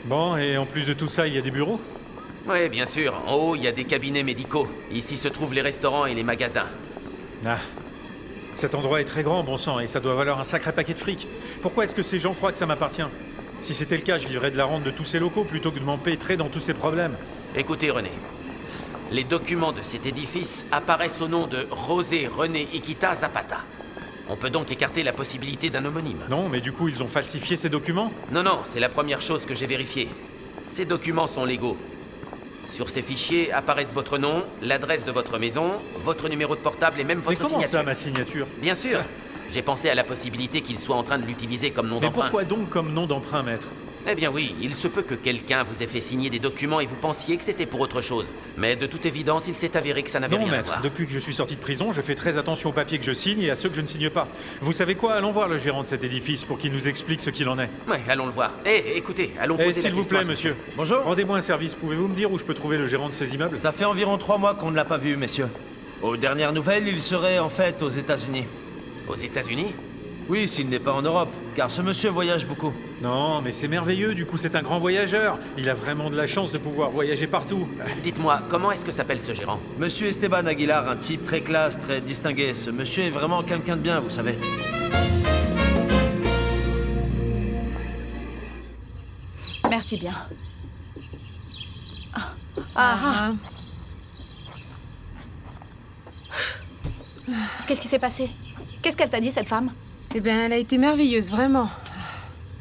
Bon, et en plus de tout ça, il y a des bureaux? Ouais, bien sûr. En haut, il y a des cabinets médicaux. Ici se trouvent les restaurants et les magasins. Ah. Cet endroit est très grand, bon sang, et ça doit valoir un sacré paquet de fric. Pourquoi est-ce que ces gens croient que ça m'appartient? Si c'était le cas, je vivrais de la rente de tous ces locaux plutôt que de m'empêtrer dans tous ces problèmes. Écoutez, René. Les documents de cet édifice apparaissent au nom de José René Iquita Zapata. On peut donc écarter la possibilité d'un homonyme. Non, mais du coup, ils ont falsifié ces documents? Non, c'est la première chose que j'ai vérifiée. Ces documents sont légaux. Sur ces fichiers apparaissent votre nom, l'adresse de votre maison, votre numéro de portable et même votre Mais comment signature. ça, ma signature? Bien sûr. J'ai pensé à la possibilité qu'il soit en train de l'utiliser comme nom Mais d'emprunt. pourquoi donc comme nom d'emprunt, maître? Eh bien oui, il se peut que quelqu'un vous ait fait signer des documents et vous pensiez que c'était pour autre chose. Mais de toute évidence, il s'est avéré que ça n'avait Non, rien à maître, voir. depuis que je suis sorti de prison, je fais très attention aux papiers que je signe et à ceux que je ne signe pas. Vous savez quoi? Allons voir le gérant de cet édifice pour qu'il nous explique ce qu'il en est. Ouais, allons le voir. Écoutez, allons Eh, poser la s'il vous question à plaît, ce monsieur. Bonjour. Rendez-moi un service. Pouvez-vous me dire où je peux trouver le gérant de ces immeubles? Ça fait environ 3 mois qu'on ne l'a pas vu, messieurs. Aux dernières nouvelles, il serait en fait aux États-Unis. Aux États-Unis? Oui, s'il n'est pas en Europe, car ce monsieur voyage beaucoup. Non, mais c'est merveilleux, du coup c'est un grand voyageur. Il a vraiment de la chance de pouvoir voyager partout. Dites-moi, comment est-ce que s'appelle ce gérant? Monsieur Esteban Aguilar, un type très classe, très distingué. Ce monsieur est vraiment quelqu'un de bien, vous savez. Merci bien. Ah. Qu'est-ce qui s'est passé? Qu'est-ce qu'elle t'a dit, cette femme? Eh bien, elle a été merveilleuse, vraiment.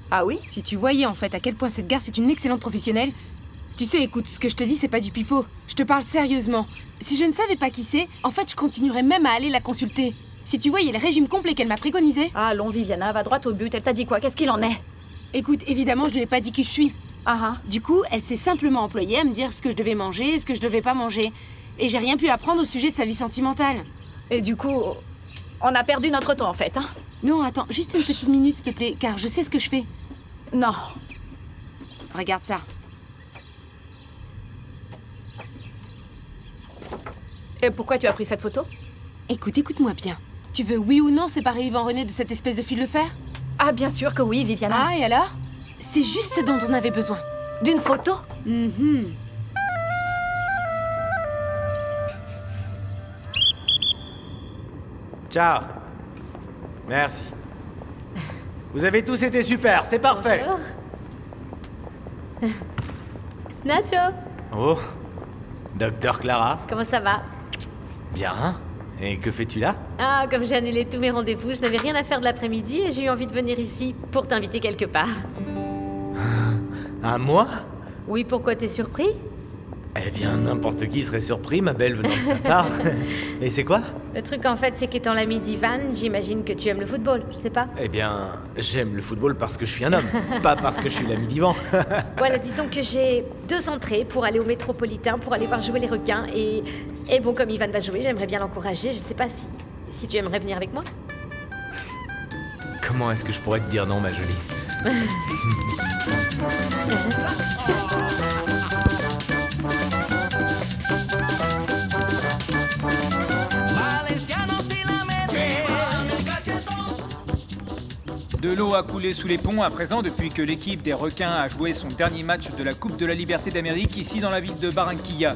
Ah oui? Si tu voyais en fait à quel point cette gare c'est une excellente professionnelle. Tu sais, écoute, ce que je te dis c'est pas du pipeau. Je te parle sérieusement. Si je ne savais pas qui c'est, en fait je continuerais même à aller la consulter. Si tu voyais le régime complet qu'elle m'a préconisé. Ah, allons, Viviana, va droit au but. Elle t'a dit quoi? Qu'est-ce qu'il en est? Écoute, évidemment, je lui ai pas dit qui je suis. Du coup, elle s'est simplement employée à me dire ce que je devais manger et ce que je devais pas manger. Et j'ai rien pu apprendre au sujet de sa vie sentimentale. Et du coup, on a perdu notre temps en fait, hein? Non, attends, juste une petite minute s'il te plaît, car je sais ce que je fais. Non. Regarde ça. Et pourquoi tu as pris cette photo? Écoute-moi bien. Tu veux oui ou non séparer Yvan René de cette espèce de fil de fer? Ah, bien sûr que oui, Viviana. Ah, et alors? C'est juste ce dont on avait besoin. D'une photo? Ciao. Merci. Vous avez tous été super, c'est parfait. Nacho, Oh, Docteur Clara. comment ça va? Bien. Et que fais-tu là? Ah, comme j'ai annulé tous mes rendez-vous, je n'avais rien à faire de l'après-midi et j'ai eu envie de venir ici pour t'inviter quelque part. À moi? Oui, pourquoi t'es surpris? Eh bien, n'importe qui serait surpris, ma belle, venant de ta part. Et c'est quoi? Le truc en fait, c'est qu'étant l'ami d'Ivan, j'imagine que tu aimes le football, je sais pas. Eh bien, j'aime le football parce que je suis un homme, pas parce que je suis l'ami d'Ivan. Voilà, disons que j'ai 2 entrées pour aller au Métropolitain, pour aller voir jouer les requins et bon, comme Ivan va jouer, j'aimerais bien l'encourager. Je sais pas si tu aimerais venir avec moi. Comment est-ce que je pourrais te dire non, ma jolie? De l'eau a coulé sous les ponts à présent depuis que l'équipe des requins a joué son dernier match de la Coupe de la Liberté d'Amérique ici dans la ville de Barranquilla.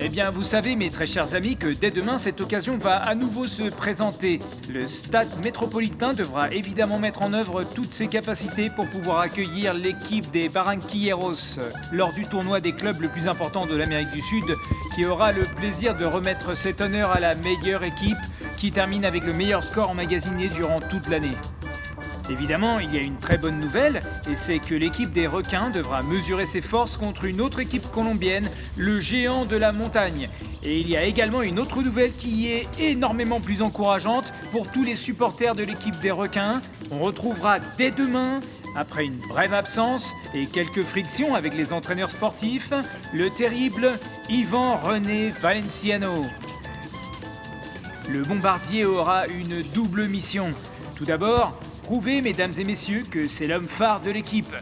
Eh bien, vous savez, mes très chers amis, que dès demain, cette occasion va à nouveau se présenter. Le stade métropolitain devra évidemment mettre en œuvre toutes ses capacités pour pouvoir accueillir l'équipe des Barranquilleros lors du tournoi des clubs le plus important de l'Amérique du Sud, qui aura le plaisir de remettre cet honneur à la meilleure équipe qui termine avec le meilleur score emmagasiné durant toute l'année. Évidemment, il y a une très bonne nouvelle, et c'est que l'équipe des requins devra mesurer ses forces contre une autre équipe colombienne, le géant de la montagne. Et il y a également une autre nouvelle qui est énormément plus encourageante pour tous les supporters de l'équipe des requins. On retrouvera dès demain, après une brève absence et quelques frictions avec les entraîneurs sportifs, le terrible Ivan René Valenciano. Le bombardier aura une double mission. Tout d'abord, prouver, mesdames et messieurs, que c'est l'homme phare de l'équipe.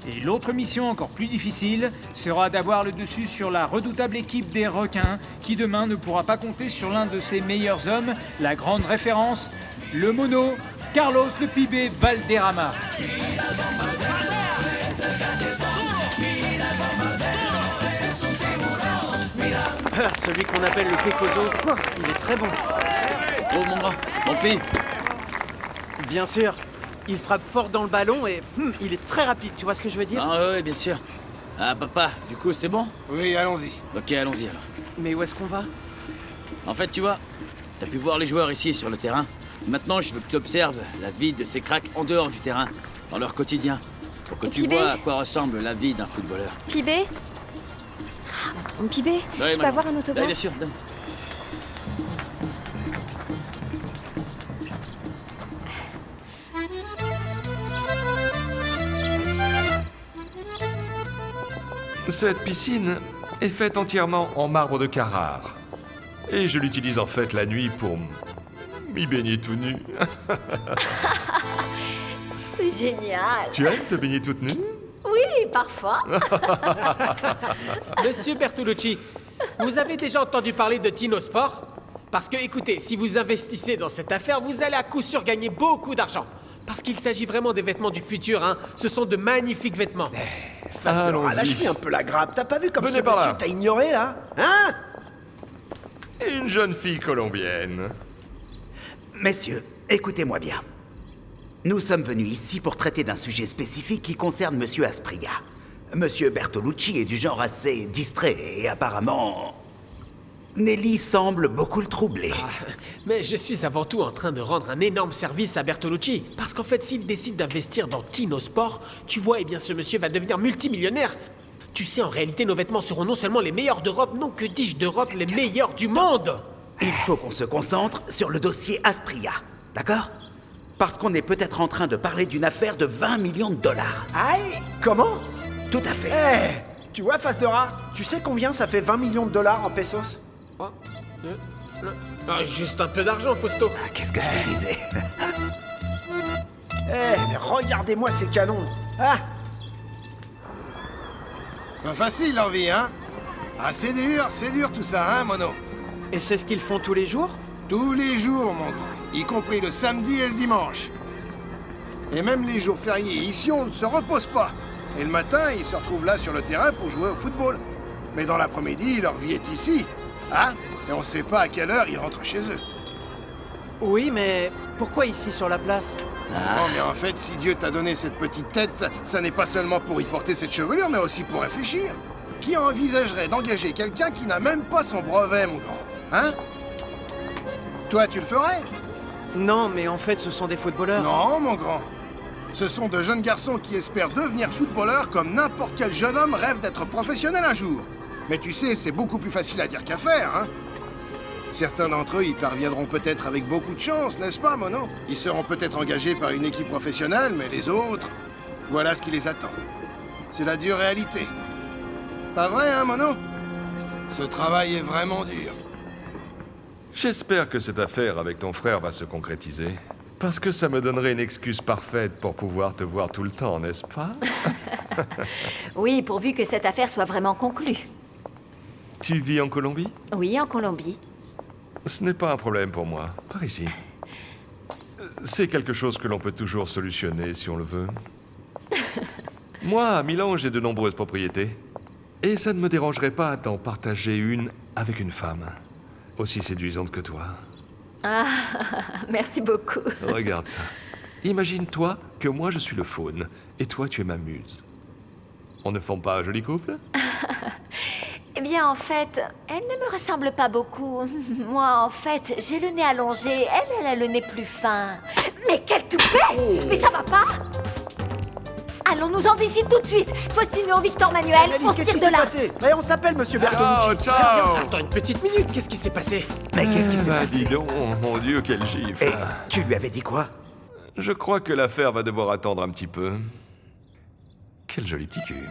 Et l'autre mission encore plus difficile sera d'avoir le dessus sur la redoutable équipe des requins qui demain ne pourra pas compter sur l'un de ses meilleurs hommes, la grande référence, le mono, Carlos le Pibé Valderrama. Celui qu'on appelle le Pecoso, il est très bon. Oh mon grand, mon pays. Bien sûr. Il frappe fort dans le ballon et il est très rapide, tu vois ce que je veux dire? Ah oui, bien sûr. Ah papa, du coup c'est bon? Oui, allons-y. Ok, allons-y alors. Mais où est-ce qu'on va? En fait, tu vois, t'as pu voir les joueurs ici sur le terrain. Maintenant, je veux que tu observes la vie de ces cracks en dehors du terrain, dans leur quotidien, pour que tu Pibé vois à quoi ressemble la vie d'un footballeur. Pibé? Pibé, je peux avoir un autographe? Ouais, bien sûr, donne. Cette piscine est faite entièrement en marbre de Carrare. Et je l'utilise en fait la nuit pour m'y baigner tout nu. C'est génial. Tu aimes te baigner toute nue? Oui, parfois. Monsieur Bertolucci, vous avez déjà entendu parler de Tino Sport? Parce que, écoutez, si vous investissez dans cette affaire, vous allez à coup sûr gagner beaucoup d'argent. Parce qu'il s'agit vraiment des vêtements du futur, hein. Ce sont de magnifiques vêtements. Lâche-lui un peu la grappe. T'as pas vu comme Venez ce par là. monsieur t'a ignoré, là? Hein? Une jeune fille colombienne. Messieurs, écoutez-moi bien. Nous sommes venus ici pour traiter d'un sujet spécifique qui concerne Monsieur Asprilla. Monsieur Bertolucci est du genre assez distrait et apparemment... Nelly semble beaucoup le troubler. Mais je suis avant tout en train de rendre un énorme service à Bertolucci. Parce qu'en fait, s'il décide d'investir dans Tino Sport, tu vois, eh bien ce monsieur va devenir multimillionnaire. Tu sais, en réalité, nos vêtements seront non seulement les meilleurs d'Europe, non, que dis-je d'Europe, les meilleurs du monde. Il faut qu'on se concentre sur le dossier Asprilla, d'accord? Parce qu'on est peut-être en train de parler d'une affaire de 20 millions de dollars. Aïe! Comment? Tout à fait. Tu vois, face de rat, tu sais combien ça fait 20 millions de dollars en pesos? Juste un peu d'argent, Fausto. Qu'est-ce que je me disais? Mais regardez-moi ces canons. Ah! Pas facile l'envie, hein? Ah, c'est dur tout ça, hein, Mono? Et c'est ce qu'ils font tous les jours? Tous les jours, mon grand. Y compris le samedi et le dimanche. Et même les jours fériés, ici, on ne se repose pas. Et le matin, ils se retrouvent là sur le terrain pour jouer au football. Mais dans l'après-midi, leur vie est ici. Hein? Et on sait pas à quelle heure ils rentrent chez eux. Oui, mais pourquoi ici sur la place? Non, mais en fait, si Dieu t'a donné cette petite tête, ça n'est pas seulement pour y porter cette chevelure, mais aussi pour réfléchir. Qui envisagerait d'engager quelqu'un qui n'a même pas son brevet, mon grand? Hein? Toi, tu le ferais? Non, mais en fait, ce sont des footballeurs. Non, mon grand. Ce sont de jeunes garçons qui espèrent devenir footballeurs comme n'importe quel jeune homme rêve d'être professionnel un jour. Mais tu sais, c'est beaucoup plus facile à dire qu'à faire, hein? Certains d'entre eux y parviendront peut-être avec beaucoup de chance, n'est-ce pas, Mono? Ils seront peut-être engagés par une équipe professionnelle, mais les autres, voilà ce qui les attend. C'est la dure réalité. Pas vrai, hein, Mono? Ce travail est vraiment dur. J'espère que cette affaire avec ton frère va se concrétiser. Parce que ça me donnerait une excuse parfaite pour pouvoir te voir tout le temps, n'est-ce pas? Oui, pourvu que cette affaire soit vraiment conclue. Tu vis en Colombie? Oui, en Colombie. Ce n'est pas un problème pour moi. Par ici. c'est quelque chose que l'on peut toujours solutionner si on le veut. Moi, à Milan, j'ai de nombreuses propriétés. Et ça ne me dérangerait pas d'en partager une avec une femme. Aussi séduisante que toi. Ah, merci beaucoup. Regarde ça. Imagine-toi que moi je suis le faune, et toi tu es ma muse. On ne forme pas un joli couple? Eh bien, en fait, elle ne me ressemble pas beaucoup. Moi, en fait, j'ai le nez allongé. Elle a le nez plus fin. Mais quel toupet! Mais ça va pas? Allons-nous-en d'ici tout de suite. Faut signer au Victor Manuel. On se tire de là. Mais on s'appelle Monsieur Bertolucci. Ciao. Attends une petite minute, qu'est-ce qui s'est passé? Mais qu'est-ce qui s'est passé? Dis donc, mon Dieu, quel gifle. Et tu lui avais dit quoi? Je crois que l'affaire va devoir attendre un petit peu. Quel joli petit cul.